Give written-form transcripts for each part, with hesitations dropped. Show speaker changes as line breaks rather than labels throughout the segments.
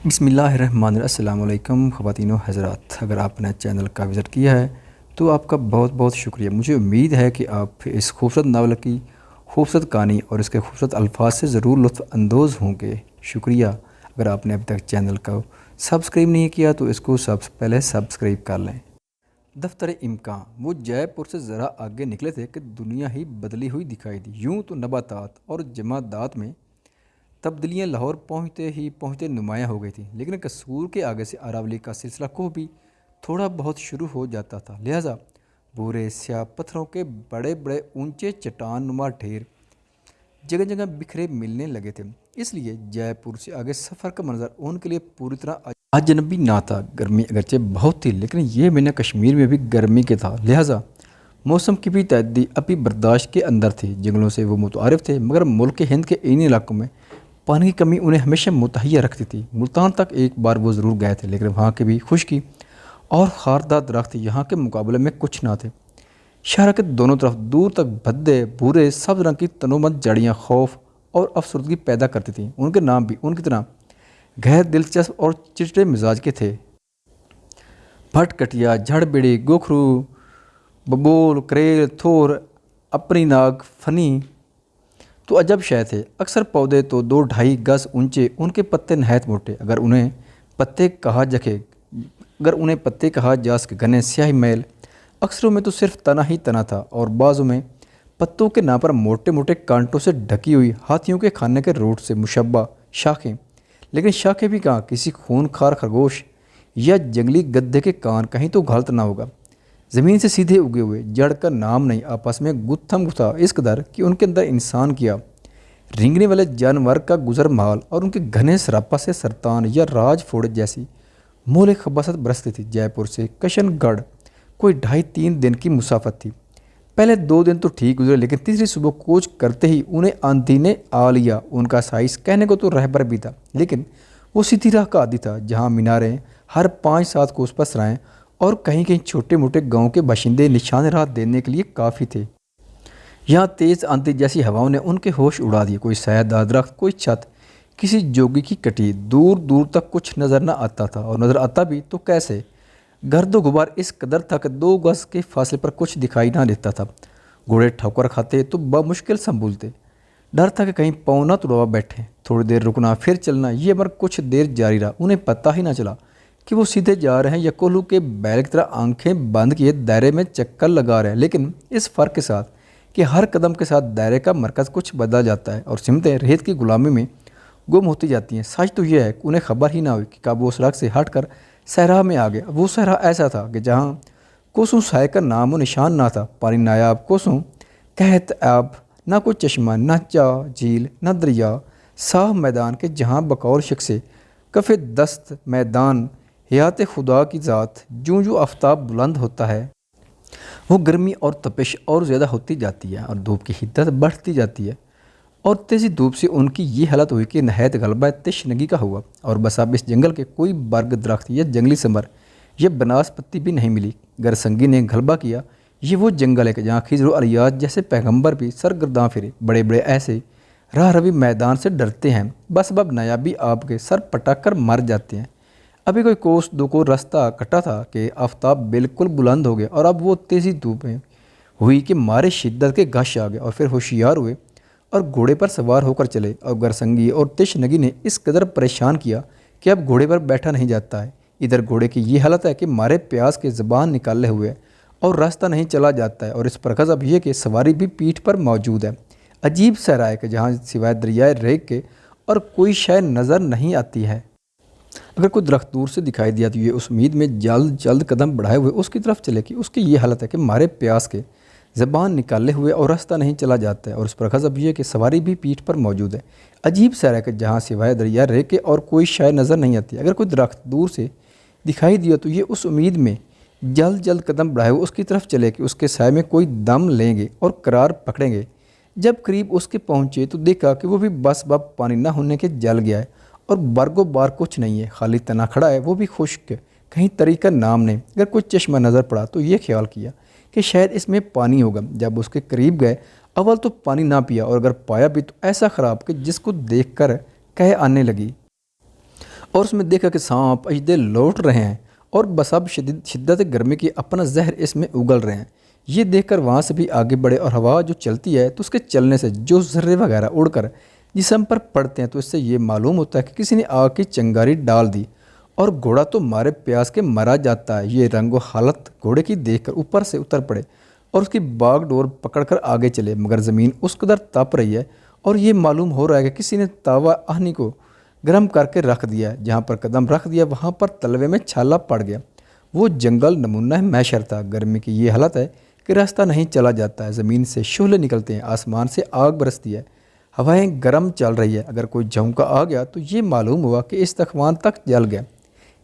बिस्मिल्लाहिर्रहमानिर्रहीम। अस्सलाम वालेकुम ख़वातीन व हज़रात। अगर आपने चैनल का विज़िट किया है तो आपका बहुत बहुत शुक्रिया। मुझे उम्मीद है कि आप इस खूबसूरत नावल की खूबसूरत कहानी और इसके खूबसूरत अल्फाज से ज़रूर लुत्फ़ अंदोज़ होंगे। शुक्रिया। अगर आपने अभी तक चैनल को सब्सक्राइब नहीं किया तो इसको सबसे पहले सब्सक्राइब कर लें। दफ्तर इम्कान। वो जयपुर से ज़रा आगे निकले थे कि दुनिया ही बदली हुई दिखाई दी। यूँ तो नबातात और जमादात में तब्दीलियाँ लाहौर पहुँचते नुमायाँ हो गई थी, लेकिन कसूर के आगे से अरावली का सिलसिला को भी थोड़ा बहुत शुरू हो जाता था। लिहाजा भूरे स्याह पत्थरों के बड़े बड़े ऊंचे चट्टान नुमा ढेर जगह जगह बिखरे मिलने लगे थे। इसलिए जयपुर से आगे सफ़र का मंजर उनके लिए पूरी तरह अजनबी ना था। गर्मी अगरचे बहुत थी, लेकिन ये महीना कश्मीर में भी गर्मी के था। लिहाजा मौसम की भी तैदी अभी बर्दाश्त के अंदर थी। जंगलों से वो मुतारिफ थे, मगर मुल्क के हिंद के इन इलाकों में पानी की कमी उन्हें हमेशा मुतहैया रखती थी। मुल्तान तक एक बार वो ज़रूर गए थे, लेकिन वहाँ की भी खुशकी और खारदार दरख्त यहाँ के मुकाबले में कुछ ना थे। शहर के दोनों तरफ दूर तक भद्दे भूरे सब्ज रंग की तनोमंद जड़ियाँ खौफ और अफसरदगी पैदा करती थीं। उनके नाम भी उनकी तरह गैर दिलचस्प और चिड़चिड़े मिजाज के थे। भटकटिया, झड़बिड़ी, गोखरू, बबोल, करेल, थोर, अपनी नाग, फनी तो अजब शय थे। अक्सर पौधे तो 2-2.5 गज ऊंचे, उनके पत्ते नहायत मोटे। अगर उन्हें पत्ते कहा जा सके घने स्याही मैल। अक्सरों में तो सिर्फ तना ही तना था और बाजू में पत्तों के नाम पर मोटे मोटे कांटों से ढकी हुई हाथियों के खाने के रोट से मुशब्बा शाखें। लेकिन शाखें भी कहाँ, किसी खूनखार खरगोश या जंगली गद्दे के कान कहीं तो गलत ना होगा। ज़मीन से सीधे उगे हुए जड़ का नाम नहीं, आपस में गुत्थम गुथा इस कदर कि उनके अंदर इंसान किया रेंगने वाले जानवर का गुजर माल और उनके घने सरापा से सरतान या राज फोड़ जैसी मोले खबासत बरसती थी। जयपुर से किशनगढ़ कोई 2.5-3 दिन की मुसाफत थी। पहले 2 दिन तो ठीक गुजरे, लेकिन तीसरी सुबह कोच करते ही उन्हें आंधी ने आ लिया। उनका साइज कहने को तो रहबर भी था, लेकिन वो सीधी राह का आदी था, जहाँ मीनारें हर 5-7 कोस पर सराएँ और कहीं कहीं छोटे मोटे गांव के बाशिंदे निशान राह देने के लिए काफ़ी थे। यहाँ तेज़ आंधी जैसी हवाओं ने उनके होश उड़ा दिए। कोई सायादार दरख्त, कोई छत किसी जोगी की कटी, दूर दूर तक कुछ नज़र न आता था, और नज़र आता भी तो कैसे। गर्दो गुबार इस कदर था कि 2 गज के फासले पर कुछ दिखाई ना देता था। घोड़े ठोकर खाते तो बमुश्किल संभूलते। डर था कि कहीं पाँव न तुड़वा बैठे। थोड़ी देर रुकना फिर चलना, ये अमर कुछ देर जारी रहा। उन्हें पता ही ना चला कि वो सीधे जा रहे हैं या कोल्हू के बैल की तरह आंखें बंद किए दायरे में चक्कर लगा रहे हैं। लेकिन इस फ़र्क के साथ कि हर कदम के साथ दायरे का मरकज़ कुछ बदल जाता है और सिमतें रेत की गुलामी में गुम होती जाती हैं। सच तो यह है कि उन्हें खबर ही ना हुई कि कब वो सड़क से हट कर सहरा में आ गए। वो सहरा ऐसा था कि जहाँ कोसों साय का नामो निशान ना था। पानी नायाब, कोसों कहत आब, ना कोई चश्मा, ना झील, ना दरिया। साफ मैदान के जहाँ बकौल शख्से कफ़े दस्त मैदान हयात खुदा की ज़ात। जूँ जूँ आफ्ताब बुलंद होता है, वो गर्मी और तपिश और ज़्यादा होती जाती है और धूप की हिद्दत बढ़ती जाती है। और तेज़ी धूप से उनकी ये हालत हुई कि नहायत गलबा तशनगी का हुआ। और बस अब इस जंगल के कोई बर्ग दरख्त या जंगली समर या बनास पत्ती भी नहीं मिली। गरसंगी ने गलबा किया। ये वो जंगल है कि जहाँ खिजर अलियात जैसे पैगंबर भी सरगर्दां फिरे। बड़े बड़े ऐसे राह रवी मैदान से डरते हैं, बस अब नायाबी आपके सर पटक कर मर जाते हैं। अभी कोई कोस 2 को रास्ता कटा था कि आफ्ताब बिल्कुल बुलंद हो गया और अब वो तेज़ी धूप में हुई कि मारे शिद्दत के गश आ गए। और फिर होशियार हुए और घोड़े पर सवार होकर चले। और गरसंगी और तशनगी ने इस कदर परेशान किया कि अब घोड़े पर बैठा नहीं जाता है। इधर घोड़े की ये हालत है कि मारे प्यास के ज़बान निकाले हुए और रास्ता नहीं चला जाता है। और इस परकस अब ये कि सवारी भी पीठ पर मौजूद है। अजीब सहरा है कि जहाँ सिवाय दरियाए रेग के और कोई शय नज़र नहीं आती है। अगर कोई दरख्त दूर से दिखाई दिया तो ये उस उम्मीद में जल्द जल्द कदम बढ़ाए हुए उसकी तरफ चले कि उसकी ये हालत है कि मारे प्यास के ज़बान निकाले हुए और रास्ता नहीं चला जाता है। और उस पर गज़ब ये कि सवारी भी पीठ पर मौजूद है। अजीब सैर है कि जहाँ सिवाय दरिया रह के और कोई शय नज़र नहीं आती। अगर कोई दरख्त दूर से दिखाई दिया तो ये उस उम्मीद में जल्द जल्द कदम बढ़ाए हुए उसकी तरफ चले कि उसके साय में कोई दम लेंगे और करार पकड़ेंगे। जब करीब उसके पहुँचे तो देखा कि वो भी बस बब पानी न होने के जल गया है और बरगो बार कुछ नहीं है, खाली तना खड़ा है, वो भी खुश्क, कहीं तरी का नाम नहीं। अगर कोई चश्मा नज़र पड़ा तो ये ख्याल किया कि शायद इसमें पानी होगा। जब उसके करीब गए अव्वल तो पानी ना पिया और अगर पाया भी तो ऐसा ख़राब कि जिसको देखकर कह आने लगी। اور اس میں دیکھا کہ سانپ اژدھے لوٹ رہے ہیں اور بس اب شدت گرمی کی اپنا زہر اس میں اگل رہے ہیں۔ یہ دیکھ کر وہاں سے بھی آگے بڑھے اور ہوا جو چلتی ہے تو اس کے چلنے سے جو ذرے وغیرہ اڑ کر جسم پر پڑتے ہیں تو اس سے یہ معلوم ہوتا ہے کہ کسی نے آگ کی چنگاری ڈال دی اور گھوڑا تو مارے پیاس کے مرا جاتا ہے۔ یہ رنگ و حالت گھوڑے کی دیکھ کر اوپر سے اتر پڑے اور اس کی باغ ڈور پکڑ کر آگے چلے، مگر زمین اس قدر تپ رہی ہے اور یہ معلوم ہو رہا ہے کہ کسی نے تاوا آہنی کو گرم کر کے رکھ دیا ہے۔ جہاں پر قدم رکھ دیا وہاں پر تلوے میں چھالا پڑ گیا۔ وہ جنگل نمونہ محشر تھا۔ گرمی کی یہ حالت ہے کہ راستہ نہیں چلا جاتا ہے، زمین سے شعلے نکلتے ہیں، آسمان سے آگ برستی ہے، ہوائیں گرم چل رہی ہے۔ اگر کوئی جھونکا آ گیا تو یہ معلوم ہوا کہ استخوان تک جل گیا۔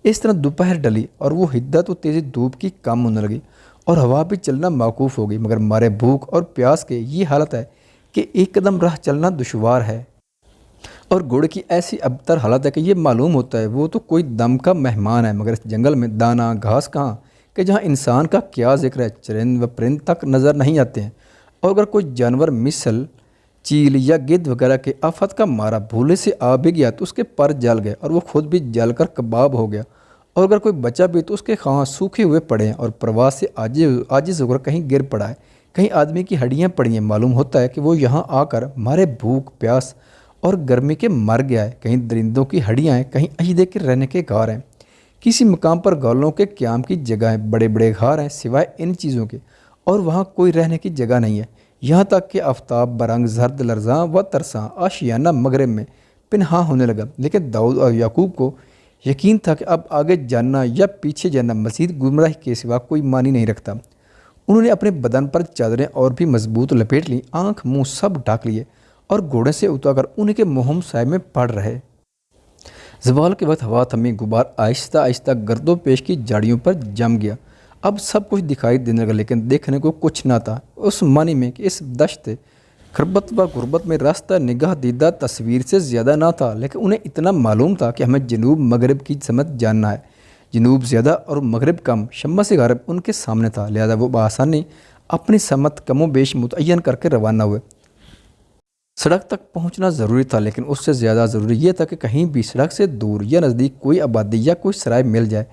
اس طرح دوپہر ڈلی اور وہ حدت و تیزی دھوپ کی کم ہونے لگی اور ہوا بھی چلنا موقوف ہو گئی، مگر مارے بھوک اور پیاس کے یہ حالت ہے کہ ایک قدم راہ چلنا دشوار ہے۔ اور گھوڑے کی ایسی ابتر حالت ہے کہ یہ معلوم ہوتا ہے وہ تو کوئی دم کا مہمان ہے، مگر اس جنگل میں دانا گھاس کہاں کہ جہاں انسان کا کیا ذکر ہے، چرند و پرند تک نظر نہیں آتے ہیں۔ اور اگر کوئی جانور مثل چیل یا گدھ وغیرہ کے آفت کا مارا بھولے سے آ بھی گیا تو اس کے پر جل گئے اور وہ خود بھی جل کر کباب ہو گیا، اور اگر کوئی بچہ بھی تو اس کے خواہاں سوکھے ہوئے پڑے ہیں اور پرواز سے عاجز ہو کر کہیں گر پڑا ہے، کہیں آدمی کی ہڈیاں پڑی ہیں۔ معلوم ہوتا ہے کہ وہ یہاں آ کر مارے بھوک پیاس اور گرمی کے مر گیا ہے، کہیں درندوں کی ہڈیاں ہیں، کہیں اژدھے کے رہنے کے غار ہیں، کسی مقام پر گولوں کے قیام کی جگہ ہیں، بڑے بڑے غار ہیں سوائے ان چیزوں کے، اور وہاں کوئی رہنے کی جگہ نہیں ہے۔ یہاں تک کہ آفتاب برنگ زرد لرزاں و ترساں آشیانہ مغرب میں پنہاں ہونے لگا، لیکن داؤد اور یعقوب کو یقین تھا کہ اب آگے جاننا یا پیچھے جانا مزید گمراہی کے سوا کوئی معنی نہیں رکھتا۔ انہوں نے اپنے بدن پر چادریں اور بھی مضبوط لپیٹ لیں، آنکھ منہ سب ڈھک لیے اور گھوڑے سے اتر کر انہیں کے مہم سائے میں پڑ رہے۔ زوال کے وقت ہوا تھمی، غبار آہستہ آہستہ گرد و پیش کی جاڑیوں پر جم گیا۔ اب سب کچھ دکھائی دینے لگا لیکن دیکھنے کو کچھ نہ تھا، اس معنی میں کہ اس دشت خربت و غربت میں راستہ نگاہ دیدہ تصویر سے زیادہ نہ تھا، لیکن انہیں اتنا معلوم تھا کہ ہمیں جنوب مغرب کی سمت جاننا ہے۔ جنوب زیادہ اور مغرب کم، شمس غرب ان کے سامنے تھا، لہذا وہ بآسانی اپنی سمت کم و بیش متعین کر کے روانہ ہوئے۔ سڑک تک پہنچنا ضروری تھا، لیکن اس سے زیادہ ضروری یہ تھا کہ کہیں بھی سڑک سے دور یا نزدیک کوئی آبادی یا کوئی سرائے مل جائے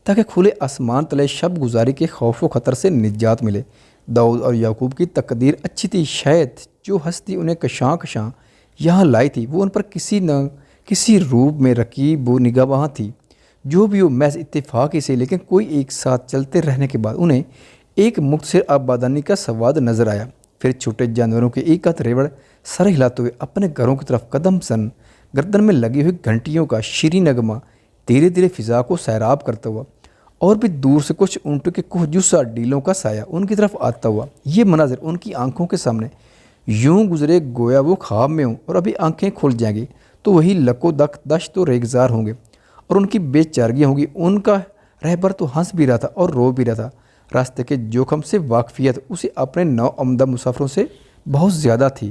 تاکہ کھلے آسمان تلے شب گزاری کے خوف و خطر سے نجات ملے۔ داؤد اور یعقوب کی تقدیر اچھی تھی، شاید جو ہستی انہیں کشاں کشاں یہاں لائی تھی وہ ان پر کسی نہ کسی روپ میں رقیب و نگہباں تھی۔ جو بھی ہو محض اتفاقی سے، لیکن کوئی ایک ساتھ چلتے رہنے کے بعد انہیں ایک مختصر آبادانی کا سواد نظر آیا۔ پھر چھوٹے جانوروں کے ایک ہاتھ ریوڑ سر ہلاتے ہوئے اپنے گھروں کی طرف قدم سن، گردن میں لگی ہوئی گھنٹیوں کا شیریں نغمہ دھیرے دھیرے فضا کو سیراب کرتا ہوا، اور بھی دور سے کچھ اونٹوں کے کوہجوسہ ڈیلوں کا سایہ ان کی طرف آتا ہوا۔ یہ مناظر ان کی آنکھوں کے سامنے یوں گزرے گویا وہ خواب میں ہوں، اور ابھی آنکھیں کھل جائیں گی تو وہی لک و دک دشت و ریگزار ہوں گے اور ان کی بے چارگیاں ہوں گی۔ ان کا رہبر تو ہنس بھی رہا تھا اور رو بھی رہا تھا۔ راستے کے جوخم سے واقفیت اسے اپنے نو آمدہ مسافروں سے بہت زیادہ تھی۔